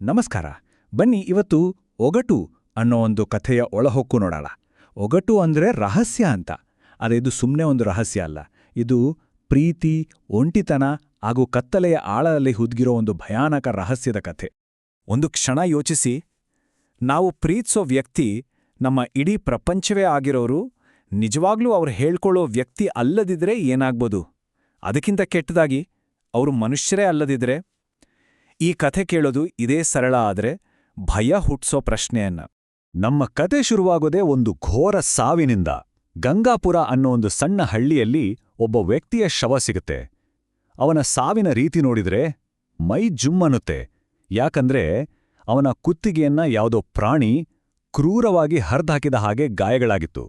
ನಮಸ್ಕಾರ. ಬನ್ನಿ ಇವತ್ತು ಒಗಟು ಅನ್ನೋ ಒಂದು ಕಥೆಯ ಒಳಹೊಕ್ಕು ನೋಡೋಣ. ಒಗಟು ಅಂದ್ರೆ ರಹಸ್ಯ ಅಂತ. ಆದರೆ ಇದು ಸುಮ್ಮನೆ ಒಂದು ರಹಸ್ಯ ಅಲ್ಲ. ಇದು ಪ್ರೀತಿ, ಒಂಟಿತನ ಹಾಗೂ ಕತ್ತಲೆಯ ಆಳದಲ್ಲಿ ಹುದುಗಿರೋ ಒಂದು ಭಯಾನಕ ರಹಸ್ಯದ ಕಥೆ. ಒಂದು ಕ್ಷಣ ಯೋಚಿಸಿ, ನಾವು ಪ್ರೀತಿಸೋ ವ್ಯಕ್ತಿ ನಮ್ಮ ಇಡೀ ಪ್ರಪಂಚವೇ ಆಗಿರೋರು ನಿಜವಾಗ್ಲೂ ಅವ್ರು ಹೇಳ್ಕೊಳ್ಳೋ ವ್ಯಕ್ತಿ ಅಲ್ಲದಿದ್ರೆ ಏನಾಗ್ಬೋದು? ಅದಕ್ಕಿಂತ ಕೆಟ್ಟದಾಗಿ ಅವರು ಮನುಷ್ಯರೇ ಅಲ್ಲದಿದ್ರೆ? ಈ ಕಥೆ ಕೇಳೋದು ಇದೇ ಸರಳ ಆದ್ರೆ ಭಯ ಹುಟ್ಸೋ ಪ್ರಶ್ನೆಯನ್ನ. ನಮ್ಮ ಕತೆ ಶುರುವಾಗೋದೇ ಒಂದು ಘೋರ ಸಾವಿನಿಂದ. ಗಂಗಾಪುರ ಅನ್ನೋ ಒಂದು ಸಣ್ಣ ಹಳ್ಳಿಯಲ್ಲಿ ಒಬ್ಬ ವ್ಯಕ್ತಿಯ ಶವ ಸಿಗುತ್ತೆ. ಅವನ ಸಾವಿನ ರೀತಿ ನೋಡಿದ್ರೆ ಮೈ ಜುಮ್ಮನ್ನುತ್ತೆ. ಯಾಕಂದ್ರೆ ಅವನ ಕುತ್ತಿಗೆಯನ್ನ ಯಾವುದೋ ಪ್ರಾಣಿ ಕ್ರೂರವಾಗಿ ಹರ್ದಾಕಿದ ಹಾಗೆ ಗಾಯಗಳಾಗಿತ್ತು.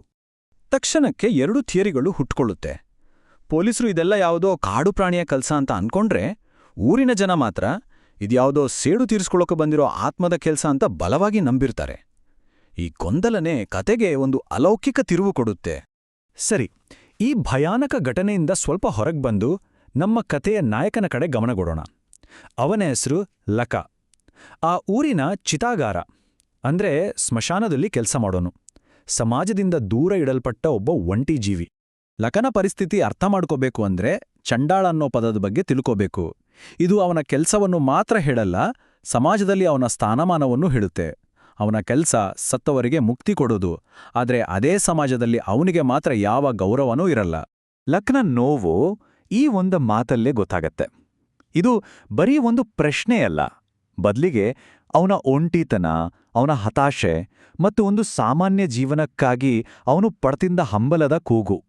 ತಕ್ಷಣಕ್ಕೆ ಎರಡು ಥಿಯರಿಗಳು ಹುಟ್ಕೊಳ್ಳುತ್ತೆ. ಪೊಲೀಸರು ಇದೆಲ್ಲ ಯಾವುದೋ ಕಾಡು ಪ್ರಾಣಿಯ ಕೆಲಸ ಅಂತ ಅನ್ಕೊಂಡ್ರೆ, ಊರಿನ ಜನ ಮಾತ್ರ ಇದ್ಯಾವುದೋ ಸೇಡು ತೀರಿಸ್ಕೊಳ್ಳೋಕೆ ಬಂದಿರೋ ಆತ್ಮದ ಕೆಲಸ ಅಂತ ಬಲವಾಗಿ ನಂಬಿರ್ತಾರೆ. ಈ ಗೊಂದಲನೆ ಕತೆಗೆ ಒಂದು ಅಲೌಕಿಕ ತಿರುವು ಕೊಡುತ್ತೆ. ಸರಿ, ಈ ಭಯಾನಕ ಘಟನೆಯಿಂದ ಸ್ವಲ್ಪ ಹೊರಗೆ ಬಂದು ನಮ್ಮ ಕತೆಯ ನಾಯಕನ ಕಡೆ ಗಮನಗೊಡೋಣ. ಅವನ ಹೆಸರು ಲಕ. ಆ ಊರಿನ ಚಿತಾಗಾರ ಅಂದ್ರೆ ಸ್ಮಶಾನದಲ್ಲಿ ಕೆಲಸ ಮಾಡೋನು. ಸಮಾಜದಿಂದ ದೂರ ಇಡಲ್ಪಟ್ಟ ಒಬ್ಬ ಒಂಟಿ ಜೀವಿ. ಲಕನ ಪರಿಸ್ಥಿತಿ ಅರ್ಥ ಮಾಡ್ಕೋಬೇಕು ಅಂದ್ರೆ ಚಂಡಾಳ ಅನ್ನೋ ಪದದ ಬಗ್ಗೆ ತಿಳ್ಕೋಬೇಕು. ಇದು ಅವನ ಕೆಲಸವನ್ನು ಮಾತ್ರ ಹೇಳಲ್ಲ, ಸಮಾಜದಲ್ಲಿ ಅವನ ಸ್ಥಾನಮಾನವನ್ನು ಹೇಳುತ್ತೆ. ಅವನ ಕೆಲಸ ಸತ್ತವರಿಗೆ ಮುಕ್ತಿ ಕೊಡೋದು, ಆದರೆ ಅದೇ ಸಮಾಜದಲ್ಲಿ ಅವನಿಗೆ ಮಾತ್ರ ಯಾವ ಗೌರವನೂ ಇರಲ್ಲ. ಲಕ್ನ ನೋವು ಈ ಒಂದು ಮಾತಲ್ಲೇ ಗೊತ್ತಾಗತ್ತೆ. ಇದು ಬರೀ ಒಂದು ಪ್ರಶ್ನೆಯಲ್ಲ, ಬದಲಿಗೆ ಅವನ ಒಂಟಿತನ, ಅವನ ಹತಾಶೆ ಮತ್ತು ಒಂದು ಸಾಮಾನ್ಯ ಜೀವನಕ್ಕಾಗಿ ಅವನು ಪಡ್ತಿದ್ದ ಹಂಬಲದ ಕೂಗು.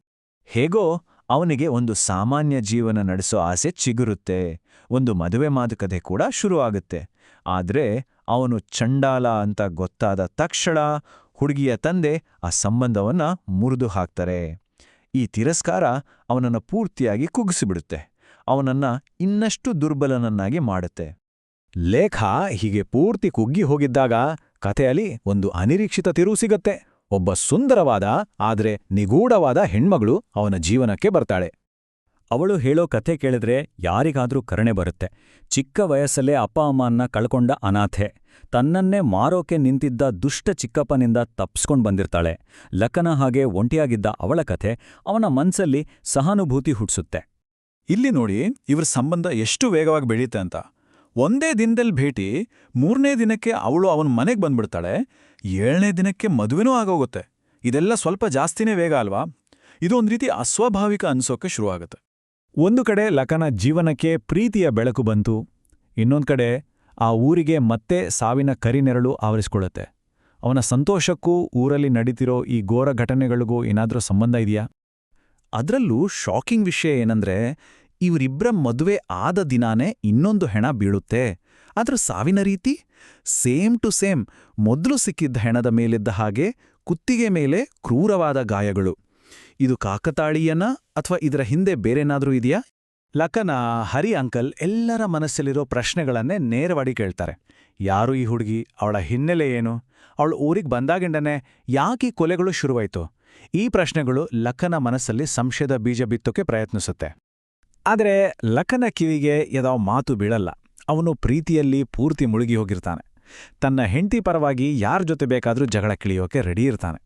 ಹೇಗೋ ಅವನಿಗೆ ಒಂದು ಸಾಮಾನ್ಯ ಜೀವನ ನಡೆಸೋ ಆಸೆ ಚಿಗುರುತ್ತೆ. ಒಂದು ಮದುವೆ ಮಾತುಕತೆ ಕೂಡ ಶುರುವಾಗುತ್ತೆ. ಆದ್ರೆ ಅವನು ಚಂಡಾಲ ಅಂತ ಗೊತ್ತಾದ ತಕ್ಷಣ ಹುಡುಗಿಯ ತಂದೆ ಆ ಸಂಬಂಧವನ್ನ ಮುರಿದು ಹಾಕ್ತಾರೆ. ಈ ತಿರಸ್ಕಾರ ಅವನನ್ನ ಪೂರ್ತಿಯಾಗಿ ಕುಗ್ಗಿಸಿಬಿಡುತ್ತೆ. ಅವನನ್ನ ಇನ್ನಷ್ಟು ದುರ್ಬಲನನ್ನಾಗಿ ಮಾಡುತ್ತೆ. ಲೇಖ ಹೀಗೆ ಪೂರ್ತಿ ಕುಗ್ಗಿ ಹೋಗಿದ್ದಾಗ ಕಥೆಯಲ್ಲಿ ಒಂದು ಅನಿರೀಕ್ಷಿತ ತಿರುವು ಸಿಗತ್ತೆ. ಒಬ್ಬ ಸುಂದರವಾದ ಆದರೆ ನಿಗೂಢವಾದ ಹೆಣ್ಮಗಳು ಅವನ ಜೀವನಕ್ಕೆ ಬರ್ತಾಳೆ. ಅವಳು ಹೇಳೋ ಕಥೆ ಕೇಳಿದ್ರೆ ಯಾರಿಗಾದ್ರೂ ಕರುಣೆ ಬರುತ್ತೆ. ಚಿಕ್ಕ ವಯಸ್ಸಲ್ಲೇ ಅಪ್ಪ ಅಮ್ಮನ್ನ ಕಳ್ಕೊಂಡ ಅನಾಥೆ, ತನ್ನನ್ನೇ ಮಾರೋಕೆ ನಿಂತಿದ್ದ ದುಷ್ಟ ಚಿಕ್ಕಪ್ಪನಿಂದ ತಪ್ಸ್ಕೊಂಡ್ ಬಂದಿರ್ತಾಳೆ. ಲಕನ ಹಾಗೆ ಒಂಟಿಯಾಗಿದ್ದ ಅವಳ ಕಥೆ ಅವನ ಮನ್ಸಲ್ಲಿ ಸಹಾನುಭೂತಿ ಹುಟ್ಟಿಸುತ್ತೆ. ಇಲ್ಲಿ ನೋಡಿ ಇವ್ರ ಸಂಬಂಧ ಎಷ್ಟು ವೇಗವಾಗಿ ಬೆಳೀತೆ ಅಂತ. ಒಂದೇ ದಿನದಲ್ಲಿ ಭೇಟಿ, 3ನೇ ದಿನಕ್ಕೆ ಅವಳು ಅವನ ಮನೆಗೆ ಬಂದ್ಬಿಡ್ತಾಳೆ, 7ನೇ ದಿನಕ್ಕೆ ಮದುವೆನೂ ಆಗೋಗುತ್ತೆ. ಇದೆಲ್ಲ ಸ್ವಲ್ಪ ಜಾಸ್ತಿನೇ ವೇಗ ಅಲ್ವಾ? ಇದು ಒಂದು ರೀತಿ ಅಸ್ವಾಭಾವಿಕ ಅನ್ಸೋಕೆ ಶುರುವಾಗುತ್ತೆ. ಒಂದು ಕಡೆ ಲಕನ ಜೀವನಕ್ಕೆ ಪ್ರೀತಿಯ ಬೆಳಕು ಬಂತು, ಇನ್ನೊಂದು ಕಡೆ ಆ ಊರಿಗೆ ಮತ್ತೆ ಸಾವಿನ ಕರಿನೆರಳು ಆವರಿಸ್ಕೊಳ್ಳುತ್ತೆ. ಅವನ ಸಂತೋಷಕ್ಕೂ ಊರಲ್ಲಿ ನಡೀತಿರೋ ಈ ಘೋರ ಘಟನೆಗಳಿಗೂ ಏನಾದ್ರೂ ಸಂಬಂಧ ಇದೆಯಾ? ಅದರಲ್ಲೂ ಶಾಕಿಂಗ್ ವಿಷಯ ಏನಂದ್ರೆ, ಇವರಿಬ್ಬರ ಮದುವೆ ಆದ ದಿನಾನೇ ಇನ್ನೊಂದು ಹೆಣ ಬೀಳುತ್ತೆ. ಆದ್ರ ಸಾವಿನ ರೀತಿ ಸೇಮ್ ಟು ಸೇಮ್. ಮೊದಲು ಸಿಕ್ಕಿದ್ದ ಹೆಣದ ಮೇಲಿದ್ದ ಹಾಗೆ ಕುತ್ತಿಗೆ ಮೇಲೆ ಕ್ರೂರವಾದ ಗಾಯಗಳು. ಇದು ಕಾಕತಾಳೀಯನ ಅಥವಾ ಇದರ ಹಿಂದೆ ಬೇರೆನಾದ್ರೂ ಇದೆಯಾ? ಲಕನ ಹರಿ ಅಂಕಲ್ ಎಲ್ಲರ ಮನಸ್ಸಲ್ಲಿರೋ ಪ್ರಶ್ನೆಗಳನ್ನೇ ನೇರವಾಗಿ ಕೇಳ್ತಾರೆ. ಯಾರು ಈ ಹುಡುಗಿ? ಅವಳ ಹಿನ್ನೆಲೆ ಏನು? ಅವಳು ಊರಿಗೆ ಬಂದಾಗಿಂಡನೆ ಯಾಕೆ ಕೊಲೆಗಳು ಶುರುವಾಯ್ತು? ಈ ಪ್ರಶ್ನೆಗಳು ಲಕನ ಮನಸ್ಸಲ್ಲಿ ಸಂಶಯದ ಬೀಜ ಬಿತ್ತೋಕೆ ಪ್ರಯತ್ನಿಸುತ್ತೆ. ಆದರೆ ಲಕನ ಕಿವಿಗೆ ಯಾವ ಮಾತು ಬೀಳಲ್ಲ. ಅವನು ಪ್ರೀತಿಯಲ್ಲಿ ಪೂರ್ತಿ ಮುಳುಗಿ ಹೋಗಿರ್ತಾನೆ. ತನ್ನ ಹೆಂಡತಿ ಪರವಾಗಿ ಯಾರ ಜೊತೆ ಬೇಕಾದ್ರೂ ಜಗಳ ಕಿಳಿಯೋಕೆ ರೆಡಿ ಇರ್ತಾನೆ.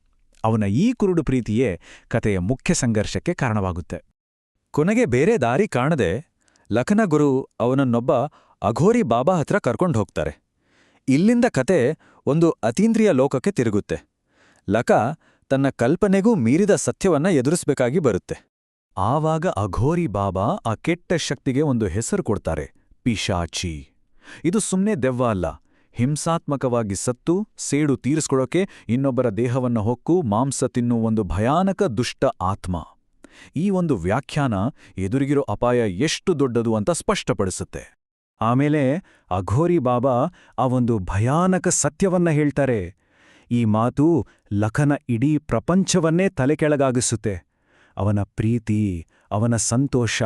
ಅವನ ಈ ಕುರುಡು ಪ್ರೀತಿಯೇ ಕತೆಯ ಮುಖ್ಯ ಸಂಘರ್ಷಕ್ಕೆ ಕಾರಣವಾಗುತ್ತೆ. ಕೊನೆಗೆ ಬೇರೆ ದಾರಿ ಕಾಣದೆ ಲಖನ ಗುರು ಅವನನ್ನೊಬ್ಬ ಅಘೋರಿ ಬಾಬಾ ಹತ್ರ ಕರ್ಕೊಂಡು ಹೋಗ್ತಾರೆ. ಇಲ್ಲಿಂದ ಕತೆ ಒಂದು ಅತೀಂದ್ರಿಯ ಲೋಕಕ್ಕೆ ತಿರುಗುತ್ತೆ. ಲಕ ತನ್ನ ಕಲ್ಪನೆಗೂ ಮೀರಿದ ಸತ್ಯವನ್ನ ಎದುರಿಸಬೇಕಾಗಿ ಬರುತ್ತೆ. ಆವಾಗ ಅಘೋರಿ ಬಾಬಾ ಆ ಕೆಟ್ಟ ಶಕ್ತಿಗೆ ಒಂದು ಹೆಸರು ಕೊಡ್ತಾರೆ, ಪಿಶಾಚಿ. ಇದು ಸುಮ್ಮನೆ ದೆವ್ವ ಅಲ್ಲ, ಹಿಂಸಾತ್ಮಕವಾಗಿ ಸತ್ತು ಸೇಡು ತೀರಿಸ್ಕೊಳ್ಳೋಕೆ ಇನ್ನೊಬ್ಬರ ದೇಹವನ್ನ ಹೊಕ್ಕು ಮಾಂಸ ತಿನ್ನು ಒಂದು ಭಯಾನಕ ದುಷ್ಟ ಆತ್ಮ. ಈ ಒಂದು ವ್ಯಾಖ್ಯಾನ ಎದುರಿಗಿರೋ ಅಪಾಯ ಎಷ್ಟು ದೊಡ್ಡದು ಅಂತ ಸ್ಪಷ್ಟಪಡಿಸುತ್ತೆ. ಆಮೇಲೆ ಅಘೋರಿ ಬಾಬಾ ಆ ಒಂದು ಭಯಾನಕ ಸತ್ಯವನ್ನ ಹೇಳ್ತಾರೆ. ಈ ಮಾತು ಲಖನ ಇಡೀ ಪ್ರಪಂಚವನ್ನೇ ತಲೆಕೆಳಗಾಗಿಸುತ್ತೆ. ಅವನ ಪ್ರೀತಿ, ಅವನ ಸಂತೋಷ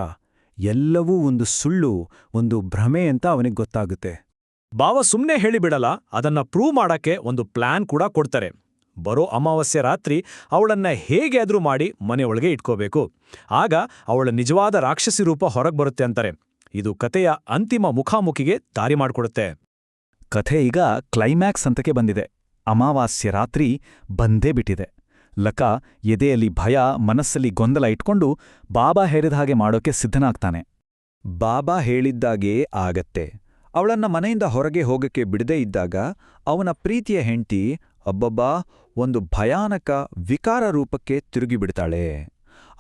ಎಲ್ಲವೂ ಒಂದು ಸುಳ್ಳು, ಒಂದು ಭ್ರಮೆ ಅಂತ ಅವನಿಗೆ ಗೊತ್ತಾಗುತ್ತೆ. ಬಾವ ಸುಮ್ಮನೆ ಹೇಳಿಬಿಡಲ್ಲ, ಅದನ್ನ ಪ್ರೂವ್ ಮಾಡಕ್ಕೆ ಒಂದು ಪ್ಲಾನ್ ಕೂಡ ಕೊಡ್ತಾರೆ. ಬರೋ ಅಮಾವಾಸ್ಯೆ ರಾತ್ರಿ ಅವಳನ್ನ ಹೇಗೆ ಆದ್ರೂ ಮಾಡಿ ಮನೆಯೊಳಗೆ ಇಟ್ಕೋಬೇಕು. ಆಗ ಅವಳ ನಿಜವಾದ ರಾಕ್ಷಸಿ ರೂಪ ಹೊರಗೆ ಬರುತ್ತೆ ಅಂತಾರೆ. ಇದು ಕತೆಯ ಅಂತಿಮ ಮುಖಾಮುಖಿಗೆ ದಾರಿ ಮಾಡಿಕೊಡುತ್ತೆ. ಕಥೆ ಈಗ ಕ್ಲೈಮ್ಯಾಕ್ಸ್ ಹಂತಕ್ಕೆ ಬಂದಿದೆ. ಅಮಾವಾಸ್ಯೆ ರಾತ್ರಿ ಬಂದೇ ಬಿಟ್ಟಿದೆ. ಲಕ ಎದೆಯಲ್ಲಿ ಭಯ, ಮನಸ್ಸಲ್ಲಿ ಗೊಂದಲ ಇಟ್ಕೊಂಡು ಬಾಬಾ ಹೇಳಿದ ಹಾಗೆ ಮಾಡೋಕೆ ಸಿದ್ಧನಾಗ್ತಾನೆ. ಬಾಬಾ ಹೇಳಿದ್ದಾಗೇ ಆಗತ್ತೆ. ಅವಳನ್ನ ಮನೆಯಿಂದ ಹೊರಗೆ ಹೋಗಕ್ಕೆ ಬಿಡದೇ ಇದ್ದಾಗ ಅವನ ಪ್ರೀತಿಯ ಹೆಂಡ್ತಿ ಅಬ್ಬಬ್ಬಾ ಒಂದು ಭಯಾನಕ ವಿಕಾರ ರೂಪಕ್ಕೆ ತಿರುಗಿಬಿಡ್ತಾಳೆ.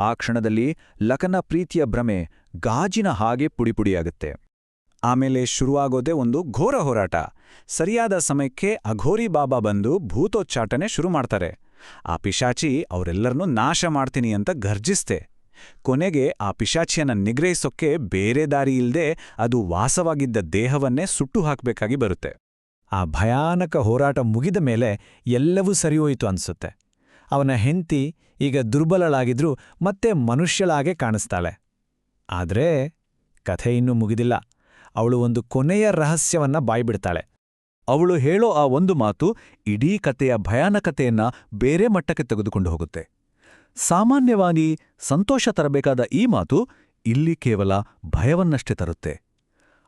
ಆ ಕ್ಷಣದಲ್ಲಿ ಲಕನ ಪ್ರೀತಿಯ ಭ್ರಮೆ ಗಾಜಿನ ಹಾಗೆ ಪುಡಿಪುಡಿಯಾಗುತ್ತೆ. ಆಮೇಲೆ ಶುರುವಾಗೋದೇ ಒಂದು ಘೋರ ಹೋರಾಟ. ಸರಿಯಾದ ಸಮಯಕ್ಕೆ ಅಘೋರಿ ಬಾಬಾ ಬಂದು ಭೂತೋಚ್ಚಾಟನೆ ಶುರು ಮಾಡ್ತಾರೆ. ಆ ಪಿಶಾಚಿ ಅವರೆಲ್ಲರನ್ನೂ ನಾಶ ಮಾಡ್ತೀನಿ ಅಂತ ಗರ್ಜಿಸ್ತೆ. ಕೊನೆಗೆ ಆ ಪಿಶಾಚಿಯನ್ನ ನಿಗ್ರಹಿಸೋಕ್ಕೆ ಬೇರೆ ದಾರಿ ಇಲ್ದೆ ಅದು ವಾಸವಾಗಿದ್ದ ದೇಹವನ್ನೇ ಸುಟ್ಟು ಹಾಕಬೇಕಾಗಿ ಬರುತ್ತೆ. ಆ ಭಯಾನಕ ಹೋರಾಟ ಮುಗಿದ ಮೇಲೆ ಎಲ್ಲವೂ ಸರಿಯೋಯಿತು ಅನ್ಸುತ್ತೆ. ಅವನ ಹೆಂಡತಿ ಈಗ ದುರ್ಬಲಳಾಗಿದ್ರೂ ಮತ್ತೆ ಮನುಷ್ಯಳಾಗೆ ಕಾಣಿಸ್ತಾಳೆ. ಆದ್ರೆ ಕಥೆ ಇನ್ನೂ ಮುಗಿದಿಲ್ಲ. ಅವಳು ಒಂದು ಕೊನೆಯ ರಹಸ್ಯವನ್ನ ಬಾಯ್ಬಿಡ್ತಾಳೆ. ಅವಳು ಹೇಳೋ ಆ ಒಂದು ಮಾತು ಇಡೀ ಕಥೆಯ ಭಯಾನಕತೆಯನ್ನ ಬೇರೆ ಮಟ್ಟಕ್ಕೆ ತೆಗೆದುಕೊಂಡು ಹೋಗುತ್ತೆ. ಸಾಮಾನ್ಯವಾಗಿ ಸಂತೋಷ ತರಬೇಕಾದ ಈ ಮಾತು ಇಲ್ಲಿ ಕೇವಲ ಭಯವನ್ನಷ್ಟೇ ತರುತ್ತೆ.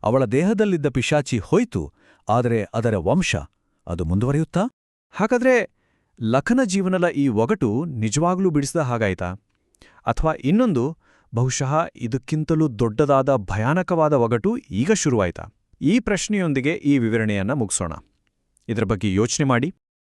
ಅವಳ ದೇಹದಲ್ಲಿದ್ದ ಪಿಶಾಚಿ ಹೋಯ್ತು, ಆದರೆ ಅದರ ವಂಶ ಅದು ಮುಂದುವರಿಯುತ್ತಾ? ಹಾಗಾದ್ರೆ ಲಖನ ಜೀವನದ ಈ ಒಗಟು ನಿಜವಾಗ್ಲೂ ಬಿಡಿಸಿದ ಹಾಗಾಯ್ತಾ? ಅಥವಾ ಇನ್ನೊಂದು, ಬಹುಶಃ ಇದಕ್ಕಿಂತಲೂ ದೊಡ್ಡದಾದ ಭಯಾನಕವಾದ ಒಗಟು ಈಗ ಶುರುವಾಯ್ತಾ? ಈ ಪ್ರಶ್ನೆಯೊಂದಿಗೆ ಈ ವಿವರಣೆಯನ್ನ ಮುಗಿಸೋಣ. ಇದರ ಬಗ್ಗೆ ಯೋಚನೆ ಮಾಡಿ.